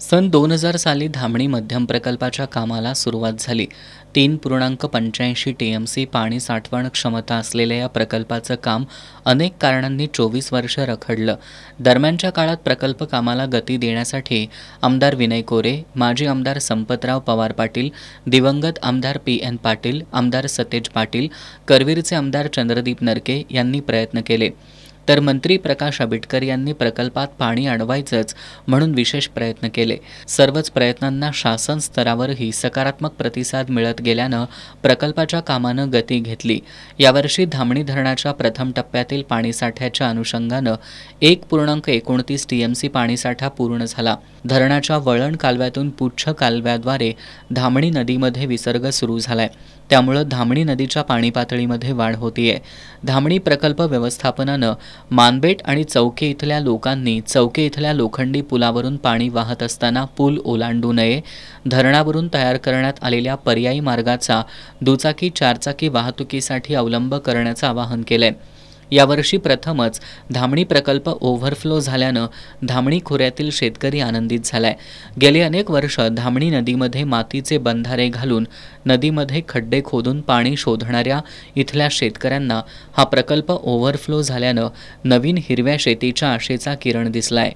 सन 2000 साली धामणी मध्यम प्रकल्पाच्या कामाला सुरुवात झाली। 3.85 टीएमसी पाणी साठवण क्षमता असलेल्या या प्रकल्पाचं काम अनेक कारणांनी 24 वर्ष रखडलं। दरम्यानच्या काळात प्रकल्प कामाला गती देण्यासाठी आमदार विनय कोरे, माजी आमदार संपतराव पवार पाटील, दिवंगत आमदार PN पाटील, आमदार सतेज पाटील, करवीरचे आमदार चंद्रदीप नरके यांनी प्रयत्न केले। तर मंत्री प्रकाश आंबेडकर यांनी प्रकल्पात पाणी अडवायचंच म्हणून विशेष प्रयत्न केले। सर्वच प्रयत्नांना शासन स्तरावरही सकारात्मक प्रतिसाद मिळत गेल्यानं प्रकल्पाच्या कामानं गती घेतली। यावर्षी धामणी धरणाच्या प्रथम टप्प्यातील पाणीसाठ्याच्या अनुषंगानं 1.29 टीएमसी पाणीसाठा पूर्ण झाला। धरणाच्या वळण कालव्यातून पुच्छ कालव्याद्वारे धामणी नदीमध्ये विसर्ग सुरू झालाय, त्यामुळे धामणी नदीच्या पाणी पातळीमध्ये वाढ होतीये। धामणी प्रकल्प व्यवस्थापनानं मानबेट आणि चौके इथल्या लोकांनी चौके इथल्या लोखंडी पुलावरून पाणी वाहत असताना पूल ओलांडू नये, धरणावरून तयार करण्यात आलेल्या पर्यायी मार्गाचा दुचाकी चारचाकी वाहतुकीसाठी अवलंब करण्याचं आवाहन केलंय। यावर्षी प्रथमच धामणी प्रकल्प ओव्हरफ्लो झाल्यानं धामणी खोऱ्यातील शेतकरी आनंदित झालाय। गेली अनेक वर्ष धामणी नदीमध्ये मातीचे बंधारे घालून नदीमध्ये खड्डे खोदून पाणी शोधणाऱ्या इथल्या शेतकऱ्यांना हा प्रकल्प ओव्हरफ्लो झाल्यानं नवीन हिरव्या शेतीच्या आशेचा किरण दिसलाय।